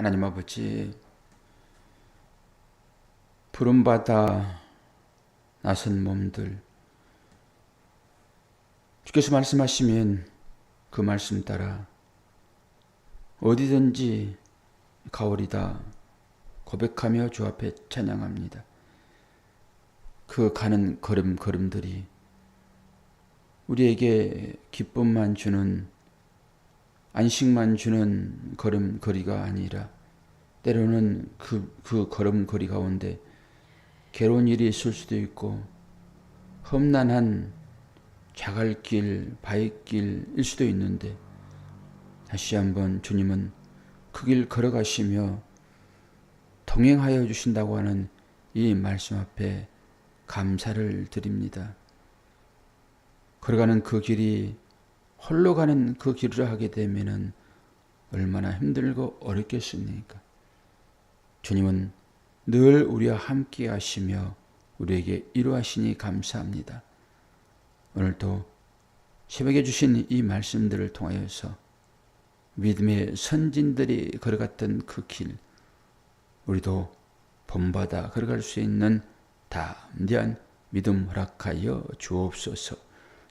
하나님 아버지, 부름받아 나선 몸들, 주께서 말씀하시면 그 말씀 따라 어디든지 가오리다 고백하며 주 앞에 찬양합니다. 그 가는 걸음걸음들이 우리에게 기쁨만 주는, 안식만 주는 걸음걸이가 아니라 때로는 그 걸음걸이 가운데 괴로운 일이 있을 수도 있고 험난한 자갈길, 바위길일 수도 있는데 다시 한번 주님은 그 길 걸어가시며 동행하여 주신다고 하는 이 말씀 앞에 감사를 드립니다. 걸어가는 그 길이 홀로 가는 그 길을 하게 되면은 얼마나 힘들고 어렵겠습니까? 주님은 늘 우리와 함께 하시며 우리에게 이루하시니 감사합니다. 오늘도 새벽에 주신 이 말씀들을 통하여서 믿음의 선진들이 걸어갔던 그 길, 우리도 본받아 걸어갈 수 있는 담대한 믿음 허락하여 주옵소서.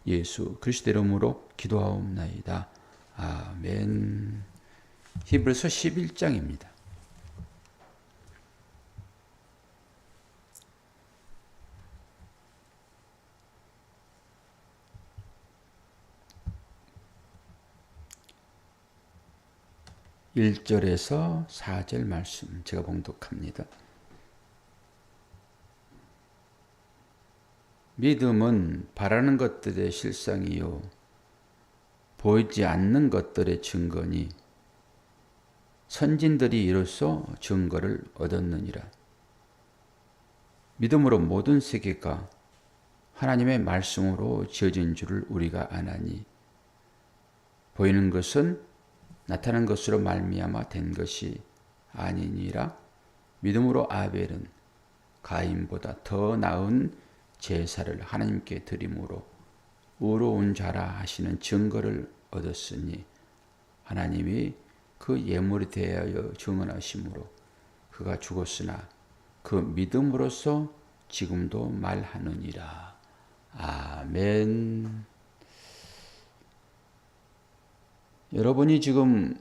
예수 그리스도 이름으로 기도하옵나이다. 아멘. 히브리서 11장입니다. (1절에서) (4절) 말씀 제가 봉독합니다. 믿음은 바라는 것들의 실상이요 보이지 않는 것들의 증거니 선진들이 이로써 증거를 얻었느니라. 믿음으로 모든 세계가 하나님의 말씀으로 지어진 줄을 우리가 아나니 보이는 것은 나타난 것으로 말미암아 된 것이 아니니라. 믿음으로 아벨은 가인보다 더 나은 제사를 하나님께 드림으로 의로운 자라 하시는 증거를 얻었으니 하나님이 그 예물에 대하여 증언하심으로 그가 죽었으나 그 믿음으로써 지금도 말하느니라. 아멘. 여러분이 지금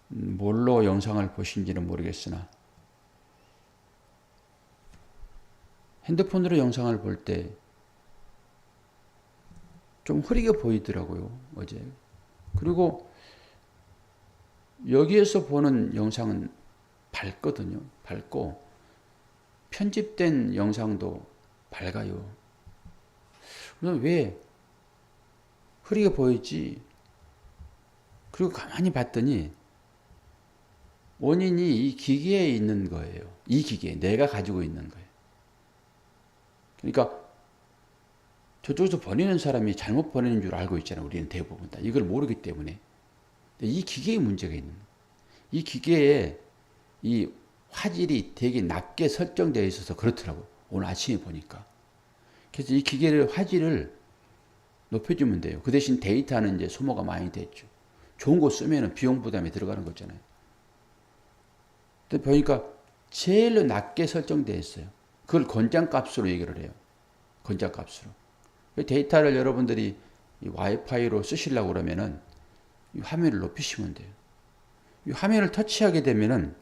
뭘로 영상을 보신지는 모르겠으나 핸드폰으로 영상을 볼 때 좀 흐리게 보이더라고요, 어제. 그리고 여기에서 보는 영상은 밝거든요. 밝고 편집된 영상도 밝아요. 그럼 왜 흐리게 보이지? 그리고 가만히 봤더니 원인이 이 기계에 있는 거예요. 이 기계, 내가 가지고 있는 거예요. 그러니까 저쪽에서 보내는 사람이 잘못 보내는 줄 알고 있잖아요. 우리는 대부분 다. 이걸 모르기 때문에. 이 기계에 문제가 있는 거예요. 이 기계에 이 화질이 되게 낮게 설정되어 있어서 그렇더라고요. 오늘 아침에 보니까. 그래서 이 기계를 화질을 높여주면 돼요. 그 대신 데이터는 이제 소모가 많이 됐죠. 좋은 거 쓰면은 비용 부담이 들어가는 거잖아요. 근데 보니까 제일로 낮게 설정되어 있어요. 그걸 권장값으로 얘기를 해요. 권장값으로. 데이터를 여러분들이 이 와이파이로 쓰시려고 그러면은 이 화면을 높이시면 돼요. 이 화면을 터치하게 되면은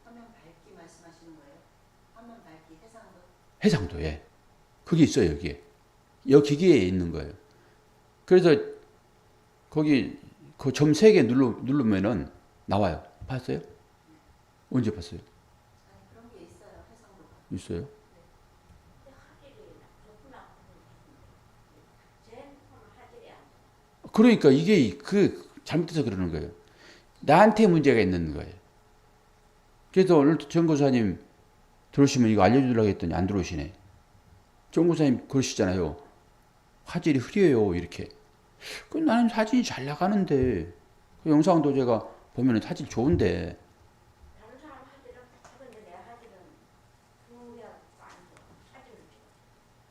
화면 밝기 말씀하시는 거예요? 화면 밝기 해상도? 예. 그게 있어요, 여기에. 여기 기기에 있는 거예요. 그래서 거기 그 점 3개 누르면은 나와요. 봤어요? 언제 봤어요? 아니, 그런 게 있어요. 해상도가. 있어요? 그러니까 이게 잘못해서 그러는 거예요. 나한테 문제가 있는 거예요. 그래서 오늘 정고사님 들어오시면 이거 알려주려고 했더니 안 들어오시네. 정고사님 그러시잖아요. 화질이 흐려요, 이렇게. 나는 사진이 잘 나가는데, 그 영상도 제가 보면 사진 좋은데. 다른 사람 화질은 하던데 내 화질은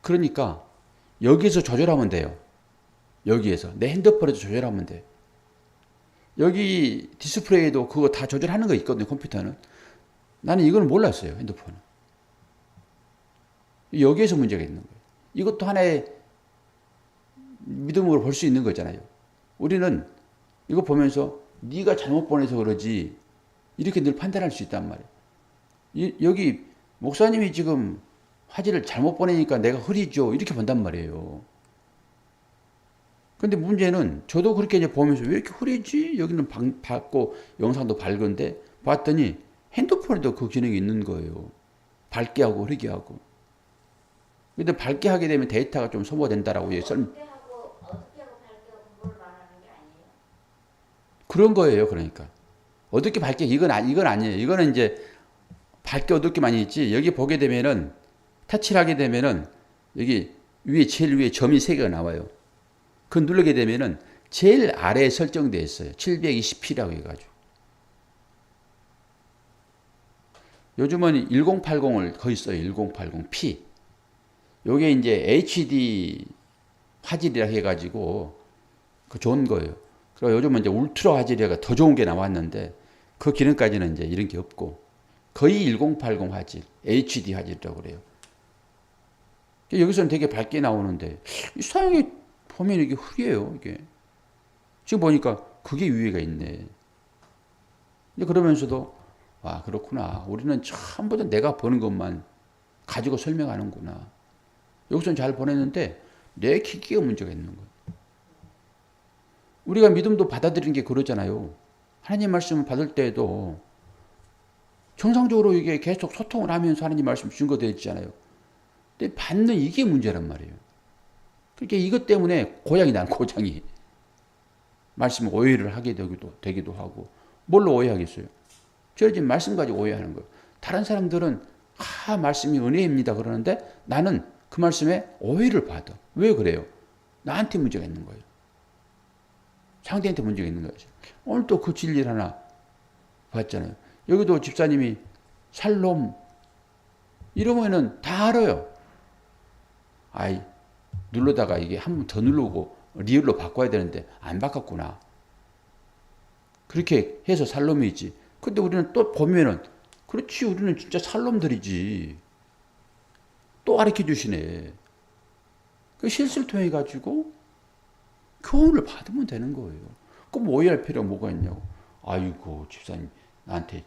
그러니까 여기서 조절하면 돼요. 여기에서 내 핸드폰에서 조절하면 돼. 여기 디스플레이도 그거 다 조절하는 거 있거든요, 컴퓨터는. 나는 이걸 몰랐어요, 핸드폰은. 여기에서 문제가 있는 거예요. 이것도 하나의 믿음으로 볼 수 있는 거잖아요. 우리는 이거 보면서 네가 잘못 보내서 그러지 이렇게 늘 판단할 수 있단 말이에요. 여기 목사님이 지금 화질을 잘못 보내니까 내가 흐리죠 이렇게 본단 말이에요. 근데 문제는 저도 그렇게 이제 보면서 왜 이렇게 흐리지? 여기는 밝고 영상도 밝은데 봤더니 핸드폰에도 그 기능이 있는 거예요. 밝게 하고 흐리게 하고. 근데 밝게 하게 되면 데이터가 좀 소모된다라고 설명. 어떻게 하고 밝게 하고 뭘 말하는 게 아니에요? 그런 거예요. 그러니까 어둡게 밝게 이건 아니에요. 이거는 이제 밝게 어둡게 많이 있지. 여기 보게 되면은 터치를 하게 되면은 여기 위에 제일 위에 점이 3개가 나와요. 그 누르게 되면은 제일 아래에 설정되어 있어요. 720p라고 해가지고. 요즘은 1080을 거의 써요. 1080p. 요게 이제 HD 화질이라 해가지고 그 좋은 거예요. 그리고 요즘은 이제 울트라 화질이가 더 좋은 게 나왔는데 그 기능까지는 이제 이런 게 없고 거의 1080 화질, HD 화질이라고 그래요. 여기서는 되게 밝게 나오는데 이상하게 보면 이게 흐려요. 이게 지금 보니까 그게 위에가 있네. 근데 그러면서도 아 그렇구나. 우리는 전부 다 내가 보는 것만 가지고 설명하는구나. 여기서는 잘 보냈는데 내 기기가 문제가 있는 거예요. 우리가 믿음도 받아들이는 게 그러잖아요. 하나님 말씀을 받을 때에도 정상적으로 이게 계속 소통을 하면서 하나님 말씀 증거되어 있잖아요. 근데 받는 이게 문제란 말이에요. 그러니까 이것 때문에 고장이 나는 고장이. 말씀을 오해를 하게 되기도 하고. 뭘로 오해하겠어요? 저 지금 말씀 가지고 오해하는 거예요. 다른 사람들은 말씀이 은혜입니다 그러는데 나는 그 말씀에 오해를 받아. 왜 그래요? 나한테 문제가 있는 거예요. 상대한테 문제가 있는 거죠. 오늘 또 그 진리를 하나 봤잖아요. 여기도 집사님이 살롬 이러면은 다 알아요. 아이 누르다가 이게 한 번 더 누르고 리얼로 바꿔야 되는데 안 바꿨구나. 그렇게 해서 살롬이지. 근데 우리는 또 보면은 그렇지 우리는 진짜 살롬들이지. 또 가르쳐 주시네. 그 실수를 통해 가지고 교훈을 받으면 되는 거예요. 그럼 오해할 필요가 뭐가 있냐고. 아이고 집사님 나한테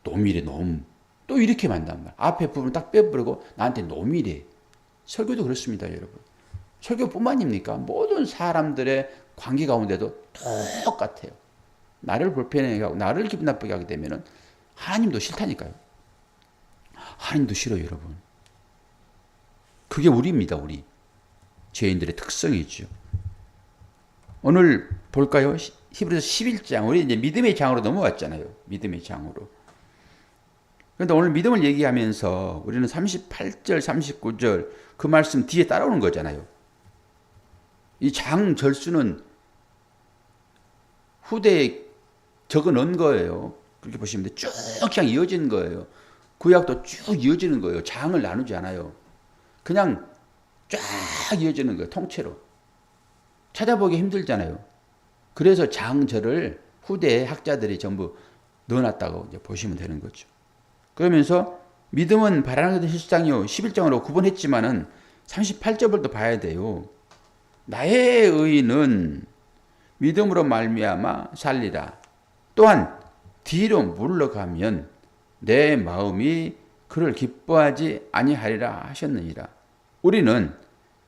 놈이래 놈. 또 이렇게 만단 말. 앞에 부분 딱 빼버리고 나한테 놈이래. 설교도 그렇습니다 여러분. 설교뿐만입니까? 모든 사람들의 관계 가운데도 똑같아요. 나를 불편하게 하고 나를 기분 나쁘게 하게 되면은 하나님도 싫다니까요. 하나님도 싫어요 여러분. 그게 우리입니다. 우리 죄인들의 특성이죠. 오늘 볼까요? 히브리서 11장. 우리 이제 믿음의 장으로 넘어왔잖아요. 믿음의 장으로. 그런데 오늘 믿음을 얘기하면서 우리는 38절, 39절 그 말씀 뒤에 따라오는 거잖아요. 이 장 절수는 후대에 적어 놓은 거예요. 그렇게 보시면 돼요. 쭉 그냥 이어지는 거예요. 구약도 쭉 이어지는 거예요. 장을 나누지 않아요. 그냥 쫙 이어지는 거예요. 통째로. 찾아보기 힘들잖아요. 그래서 장절을 후대의 학자들이 전부 넣어놨다고 이제 보시면 되는 거죠. 그러면서 믿음은 바라는 것은 실상이요 11장으로 구분했지만은 38절부터 봐야 돼요. 나의 의는 믿음으로 말미암아 살리라. 또한 뒤로 물러가면 내 마음이 그를 기뻐하지 아니하리라 하셨느니라. 우리는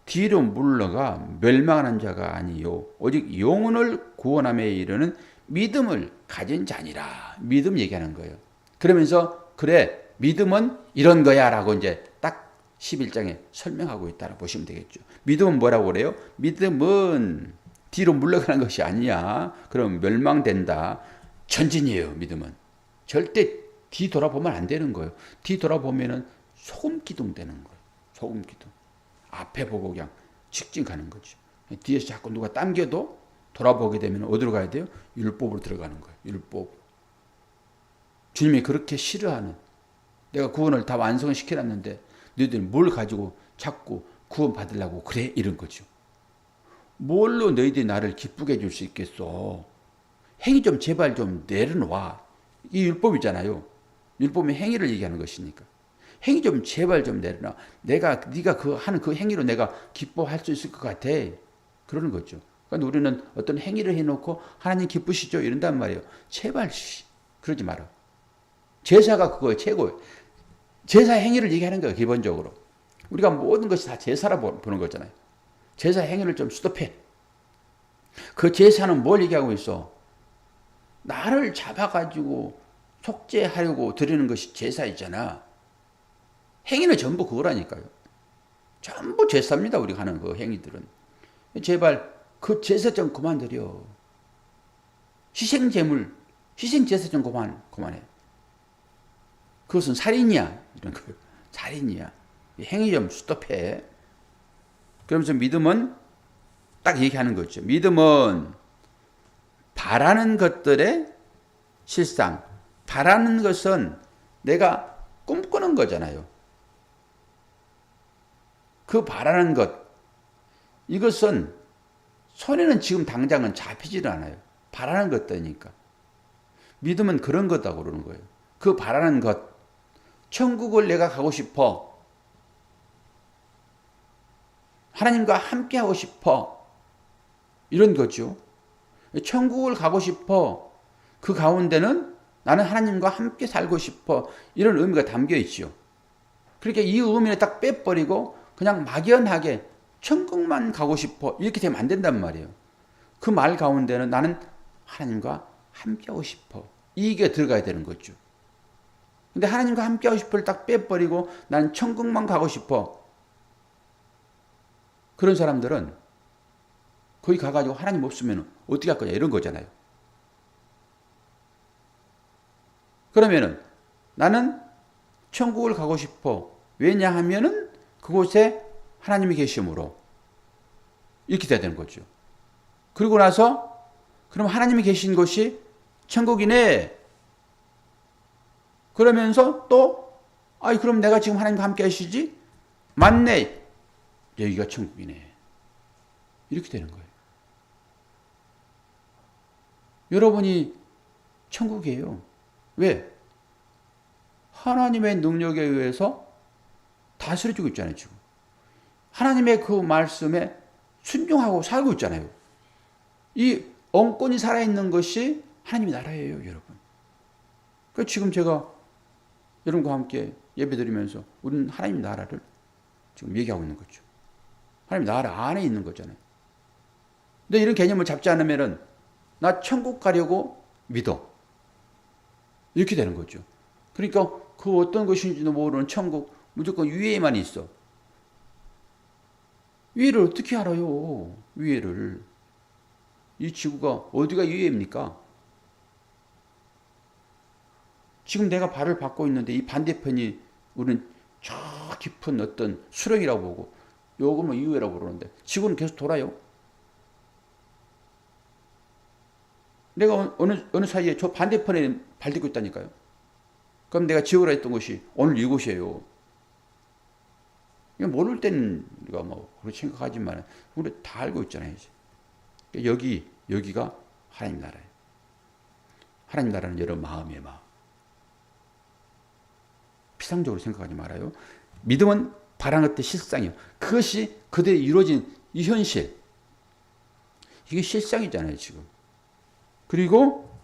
뒤로 물러가 멸망하는 자가 아니요 오직 영혼을 구원함에 이르는 믿음을 가진 자니라. 믿음 얘기하는 거예요. 그러면서 그래 믿음은 이런 거야 라고 이제 딱 11장에 설명하고 있다고 보시면 되겠죠. 믿음은 뭐라고 그래요? 믿음은 뒤로 물러가는 것이 아니야. 그럼 멸망된다. 전진이에요. 믿음은. 절대 뒤 돌아보면 안 되는 거예요. 뒤 돌아보면은 소금 기둥 되는 거예요. 소금 기둥. 앞에 보고 그냥 직진 가는 거죠. 뒤에서 자꾸 누가 당겨도 돌아보게 되면 어디로 가야 돼요? 율법으로 들어가는 거예요. 율법. 주님이 그렇게 싫어하는, 내가 구원을 다 완성을 시켜놨는데 너희들이 뭘 가지고 자꾸 구원 받으려고 그래? 이런 거죠. 뭘로 너희들이 나를 기쁘게 해줄 수 있겠어? 행위 좀 제발 좀 내려놔. 이 율법이잖아요. 율법은 행위를 얘기하는 것이니까. 행위 좀 제발 좀 내려놔. 네가 그 하는 그 행위로 내가 기뻐할 수 있을 것 같아. 그러는 거죠. 그러니까 우리는 어떤 행위를 해놓고 하나님 기쁘시죠? 이런단 말이에요. 제발 그러지 마라. 제사가 그거예요. 최고예요. 제사 행위를 얘기하는 거예요. 기본적으로. 우리가 모든 것이 다 제사라 보는 거잖아요. 제사 행위를 좀 스톱해. 그 제사는 뭘 얘기하고 있어? 나를 잡아가지고 속죄하려고 드리는 것이 제사이잖아. 행위는 전부 그거라니까요. 전부 제사입니다. 우리가 하는 그 행위들은. 제발 그 제사 좀 그만 드려. 희생제물, 희생제사 좀 그만해. 그것은 살인이야. 이런 거예요. 살인이야. 행위 좀 스톱해. 그러면서 믿음은 딱 얘기하는 거죠. 믿음은 바라는 것들의 실상. 바라는 것은 내가 꿈꾸는 거잖아요. 그 바라는 것. 이것은 손에는 지금 당장은 잡히지를 않아요. 바라는 것들이니까. 믿음은 그런 거다고 그러는 거예요. 그 바라는 것. 천국을 내가 가고 싶어. 하나님과 함께 하고 싶어. 이런 거죠. 천국을 가고 싶어. 그 가운데는 나는 하나님과 함께 살고 싶어. 이런 의미가 담겨 있죠. 그러니까 이 의미를 딱 빼버리고 그냥 막연하게 천국만 가고 싶어. 이렇게 되면 안 된단 말이에요. 그 말 가운데는 나는 하나님과 함께 하고 싶어. 이게 들어가야 되는 거죠. 근데 하나님과 함께 하고 싶어를 딱 빼버리고 나는 천국만 가고 싶어. 그런 사람들은 거기 가가지고 하나님 없으면 어떻게 할 거냐 이런 거잖아요. 그러면은 나는 천국을 가고 싶어. 왜냐하면은 그곳에 하나님이 계심으로 이렇게 돼야 되는 거죠. 그리고 나서 그럼 하나님이 계신 곳이 천국이네. 그러면서 또 그럼 내가 지금 하나님과 함께 하시지? 맞네. 여기가 천국이네. 이렇게 되는 거예요. 여러분이 천국이에요. 왜? 하나님의 능력에 의해서 다스려주고 있잖아요, 지금. 하나님의 그 말씀에 순종하고 살고 있잖아요. 이 엉권이 살아있는 것이 하나님의 나라예요, 여러분. 그러니까 지금 제가 여러분과 함께 예배드리면서 우리는 하나님 나라를 지금 얘기하고 있는 거죠. 하나님 나라 안에 있는 거잖아요. 근데 이런 개념을 잡지 않으면은 나 천국 가려고 믿어. 이렇게 되는 거죠. 그러니까 그 어떤 것인지도 모르는 천국 무조건 위에만 있어. 위에를 어떻게 알아요? 위에를. 이 지구가 어디가 위에입니까? 지금 내가 발을 밟고 있는데 이 반대편이 우리는 저 깊은 어떤 수렁이라고 보고 요거는 이후라고 그러는데 지구는 계속 돌아요. 내가 어느 사이에 저 반대편에 발 딛고 있다니까요. 그럼 내가 지우라 했던 것이 오늘 이곳이에요. 모를 때는 우리가 뭐 그렇게 생각하지만 우리 다 알고 있잖아요. 이제. 여기가 하나님 나라예요. 하나님 나라는 여러분 마음의 마음. 피상적으로 생각하지 말아요. 믿음은 바라는 것의 실상이에요. 그것이 그대로 이루어진 이 현실. 이게 실상이잖아요, 지금. 그리고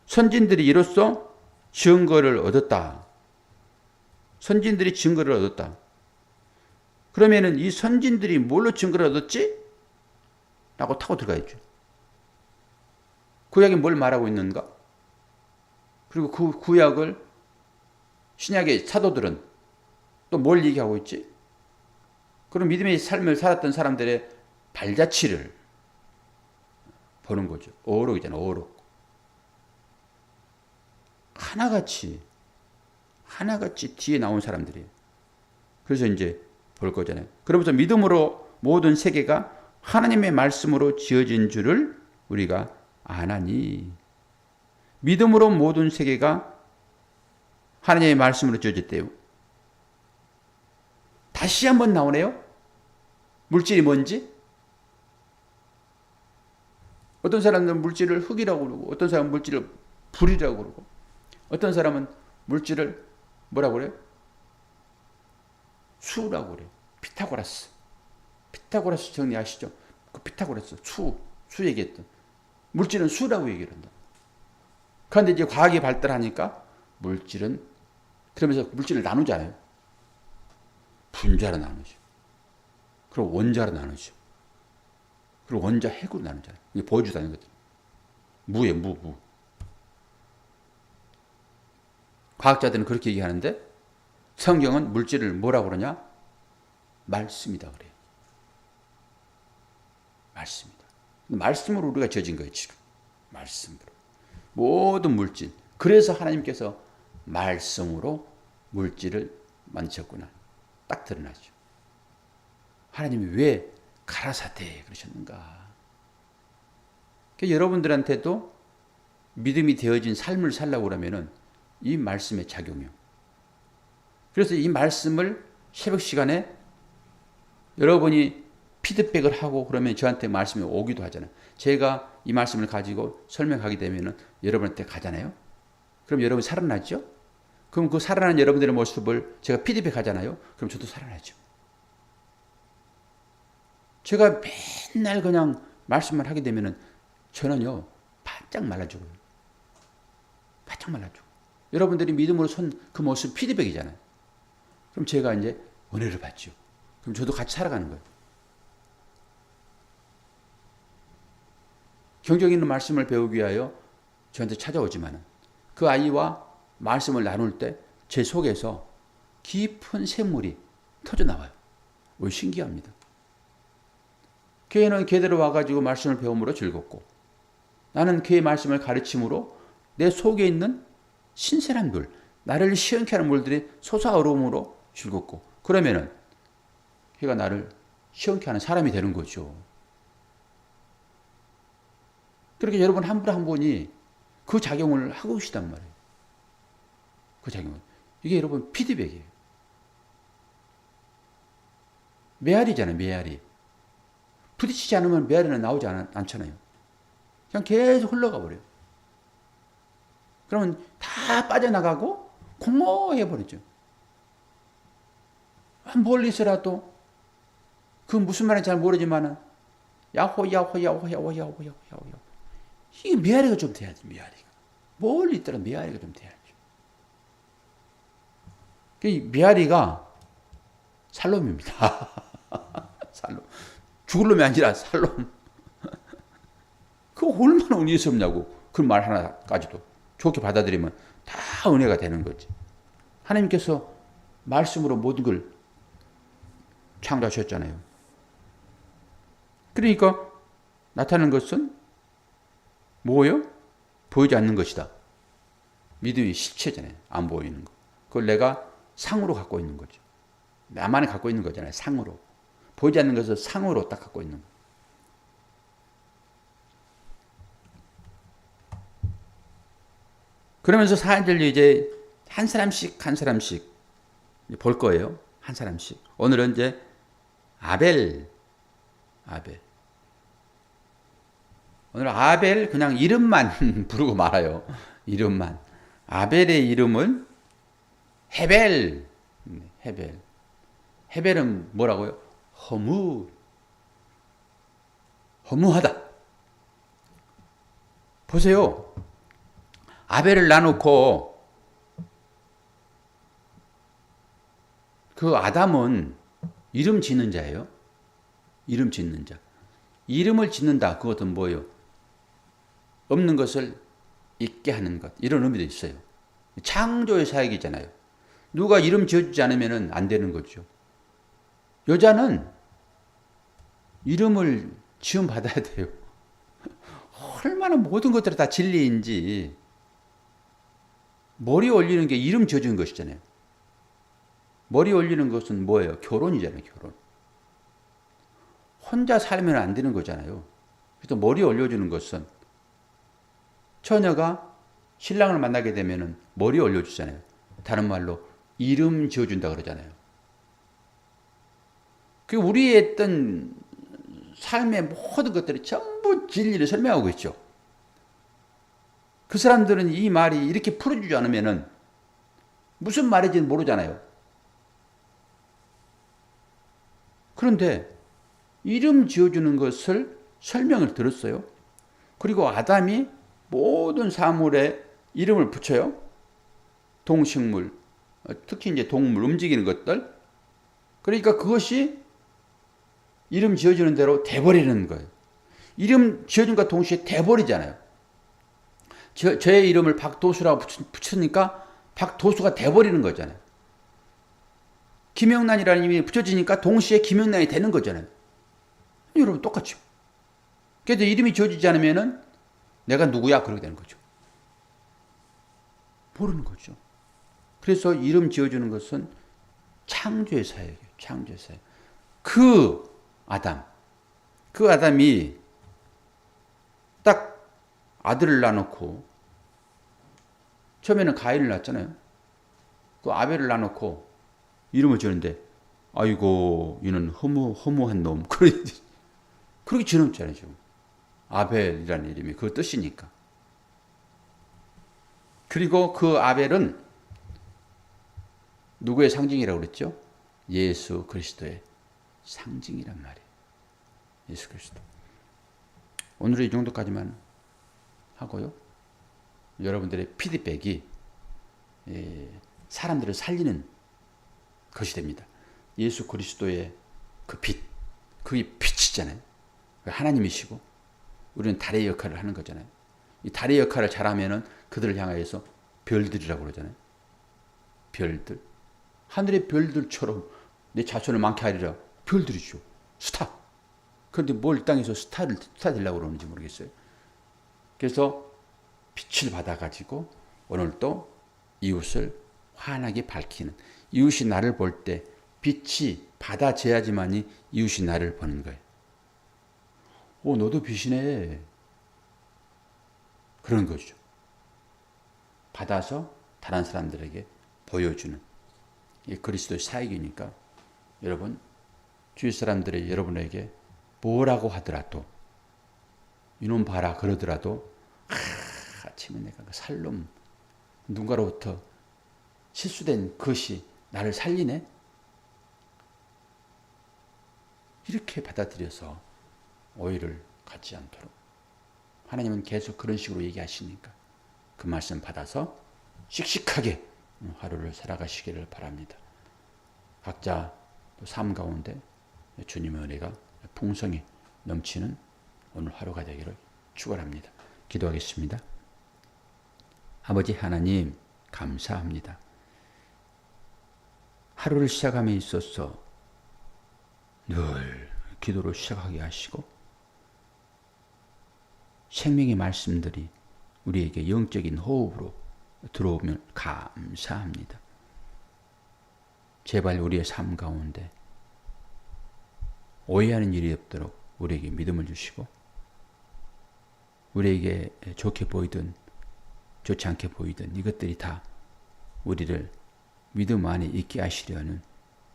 선진들이 이로써 증거를 얻었다. 선진들이 증거를 얻었다. 그러면은 이 선진들이 뭘로 증거를 얻었지? 라고 타고 들어가야죠. 구약이 뭘 말하고 있는가? 그리고 그 구약을 신약의 사도들은 또 뭘 얘기하고 있지? 그럼 믿음의 삶을 살았던 사람들의 발자취를 보는 거죠. 어록이잖아요. 어록. 하나같이 뒤에 나온 사람들이에요. 그래서 이제 볼 거잖아요. 그러면서 믿음으로 모든 세계가 하나님의 말씀으로 지어진 줄을 우리가 아나니. 믿음으로 모든 세계가 하나님의 말씀으로 지어졌대요. 다시 한번 나오네요. 물질이 뭔지? 어떤 사람들은 물질을 흙이라고 그러고 어떤 사람은 물질을 불이라고 그러고 어떤 사람은 물질을 뭐라고 그래요? 수라고 그래요. 피타고라스. 피타고라스 정리 아시죠? 그 피타고라스 수 얘기했던 물질은 수라고 얘기를 한다. 그런데 이제 과학이 발달하니까 물질은 그러면서 물질을 나누잖아요. 분자로 나누죠. 그리고 원자로 나누죠. 그리고 원자 핵으로 나누잖아요. 이게 보여주다는 거죠. 무예요, 무. 과학자들은 그렇게 얘기하는데 성경은 물질을 뭐라고 그러냐? 말씀이다 그래요. 말씀이다. 말씀으로 우리가 져진 거예요, 지금. 말씀으로. 모든 물질. 그래서 하나님께서 말씀으로 물질을 만드셨구나. 딱 드러나죠. 하나님이 왜 가라사대 그러셨는가? 그러니까 여러분들한테도 믿음이 되어진 삶을 살려고 그러면은 이 말씀의 작용이요. 그래서 이 말씀을 새벽 시간에 여러분이 피드백을 하고 그러면 저한테 말씀이 오기도 하잖아요. 제가 이 말씀을 가지고 설명하게 되면은 여러분한테 가잖아요. 그럼 여러분이 살아나죠? 그럼 그 살아난 여러분들의 모습을 제가 피드백 하잖아요. 그럼 저도 살아나죠. 제가 맨날 그냥 말씀을 하게 되면은 저는요, 바짝 말라죽어요. 바짝 말라죽어요. 여러분들이 믿음으로 선 그 모습 피드백이잖아요. 그럼 제가 이제 은혜를 받죠. 그럼 저도 같이 살아가는 거예요. 경경 있는 말씀을 배우기 위하여 저한테 찾아오지만 그 아이와 말씀을 나눌 때 제 속에서 깊은 샘물이 터져 나와요. 왜 신기합니다. 교회는 교회대로 와가지고 말씀을 배움으로 즐겁고 나는 교회 말씀을 가르침으로 내 속에 있는 신선한 물, 나를 시원케 하는 물들이 솟아오름으로 즐겁고 그러면은 교회가 나를 시원케 하는 사람이 되는 거죠. 그렇게 여러분 한 분 한 분이 그 작용을 하고 계시단 말이에요. 그 작용을. 이게 여러분 피드백이에요. 메아리잖아요, 메아리. 부딪히지 않으면 메아리는 나오지 않잖아요. 그냥 계속 흘러가 버려요. 그러면 다 빠져나가고 공허해 버리죠. 멀리서라도 그 무슨 말인지 잘 모르지만은 야호 야호 야호 야호 야호 야호 야호 이게 메아리가 좀 돼야지. 메아리가 멀리 있더라도 메아리가 좀 돼야죠. 이 메아리가 살롬입니다. 살롬. 죽을 놈이 아니라 살롬. 그거 얼마나 은혜스럽냐고. 그 말 하나까지도 좋게 받아들이면 다 은혜가 되는 거지. 하나님께서 말씀으로 모든 걸 창조하셨잖아요. 그러니까 나타나는 것은 뭐예요? 보이지 않는 것이다. 믿음이 실체잖아요. 안 보이는 거. 그걸 내가 상으로 갖고 있는 거죠. 나만이 갖고 있는 거잖아요. 상으로. 보이지 않는 것을 상으로 딱 갖고 있는 거. 그러면서 사람들이 이제 한 사람씩 볼 거예요. 한 사람씩. 오늘은 이제 아벨. 오늘 아벨 그냥 이름만 부르고 말아요. 이름만. 아벨의 이름은 헤벨. 헤벨은 뭐라고요? 허무하다. 보세요. 아벨을 놔놓고 그 아담은 이름 짓는 자예요. 이름 짓는 자. 이름을 짓는다. 그것은 뭐예요? 없는 것을 있게 하는 것. 이런 의미도 있어요. 창조의 사역이잖아요. 누가 이름 지어주지 않으면 안 되는 거죠. 여자는 이름을 지음 받아야 돼요. 얼마나 모든 것들이 다 진리인지. 머리 올리는 게 이름 지어주는 것이잖아요. 머리 올리는 것은 뭐예요? 결혼이잖아요. 결혼. 혼자 살면 안 되는 거잖아요. 그래서 머리 올려주는 것은 처녀가 신랑을 만나게 되면 머리 올려주잖아요. 다른 말로 이름 지어준다 그러잖아요. 그 우리의 어떤 삶의 모든 것들이 전부 진리를 설명하고 있죠. 그 사람들은 이 말이 이렇게 풀어주지 않으면은 무슨 말인지는 모르잖아요. 그런데 이름 지어주는 것을 설명을 들었어요. 그리고 아담이 모든 사물에 이름을 붙여요. 동식물, 특히 이제 동물, 움직이는 것들. 그러니까 그것이 이름 지어주는 대로 돼버리는 거예요. 이름 지어준과 동시에 돼버리잖아요. 저의 이름을 박도수라고 붙이니까 박도수가 돼버리는 거잖아요. 김영란이라는 이름이 붙여지니까 동시에 김영란이 되는 거잖아요. 여러분 똑같죠. 그래도 이름이 지어지지 않으면은 내가 누구야? 그러게 되는 거죠. 모르는 거죠. 그래서 이름 지어주는 것은 창조의 사역이에요. 창조의 사역. 그 아담이 딱 아들을 낳아놓고 처음에는 가인을 낳았잖아요. 그 아벨을 낳아놓고 이름을 지었는데 아이고 이는 허무한 놈 그렇게 지었잖아요. 지금 아벨이라는 이름이 그 뜻이니까. 그리고 그 아벨은 누구의 상징이라고 그랬죠? 예수 그리스도의 상징이란 말이에요. 예수 그리스도. 오늘은 이 정도까지만 하고요. 여러분들의 피드백이 사람들을 살리는 것이 됩니다. 예수 그리스도의 그 빛, 그게 빛이잖아요. 하나님이시고 우리는 달의 역할을 하는 거잖아요. 이 달의 역할을 잘하면은 그들을 향하여서 별들이라고 그러잖아요. 별들. 하늘의 별들처럼 내 자손을 많게 하리라. 별들이죠. 스타. 그런데 뭘 땅에서 스타 되려고 그러는지 모르겠어요. 그래서 빛을 받아가지고 오늘 또 이웃을 환하게 밝히는, 이웃이 나를 볼 때 빛이 받아져야지만이 이웃이 나를 보는 거예요. 오, 너도 빛이네. 그런 거죠. 받아서 다른 사람들에게 보여주는 이 그리스도의 사역이니까 여러분 주위 사람들이 여러분에게 뭐라고 하더라도 이놈 봐라 그러더라도 아침에 내가 그 살놈 누군가로부터 실수된 것이 나를 살리네 이렇게 받아들여서 오해를 갖지 않도록 하나님은 계속 그런 식으로 얘기하시니까 그 말씀 받아서 씩씩하게 하루를 살아가시기를 바랍니다. 각자 삶 가운데 주님의 은혜가 풍성히 넘치는 오늘 하루가 되기를 축원합니다. 기도하겠습니다. 아버지 하나님 감사합니다. 하루를 시작함에 있어서 늘 기도로 시작하게 하시고 생명의 말씀들이 우리에게 영적인 호흡으로 들어오면 감사합니다. 제발 우리의 삶 가운데 오해하는 일이 없도록 우리에게 믿음을 주시고 우리에게 좋게 보이든 좋지 않게 보이든 이것들이 다 우리를 믿음 안에 있게 하시려는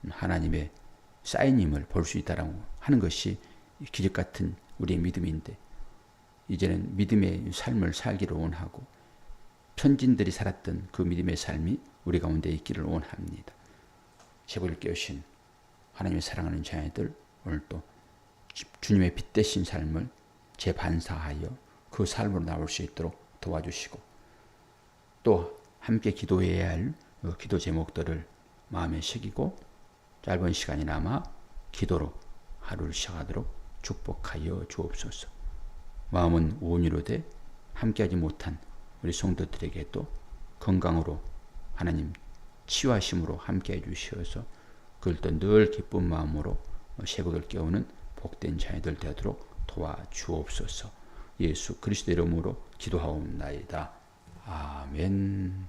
하나님의 사인임을 볼 수 있다라고 하는 것이 기적 같은 우리의 믿음인데 이제는 믿음의 삶을 살기를 원하고 선진들이 살았던 그 믿음의 삶이 우리 가운데 있기를 원합니다. 제불을 깨우신 하나님의 사랑하는 자녀들 오늘 또 주님의 빛 대신 삶을 재반사하여 그 삶으로 나올 수 있도록 도와주시고 또 함께 기도해야 할 기도 제목들을 마음에 새기고 짧은 시간이나마 기도로 하루를 시작하도록 축복하여 주옵소서. 마음은 온유로 돼 함께하지 못한 우리 성도들에게도 건강으로 하나님 치유하심으로 함께해 주시어서 그들도 늘 기쁜 마음으로 새벽을 깨우는 복된 자녀들 되도록 도와주옵소서. 예수 그리스도 이름으로 기도하옵나이다. 아멘.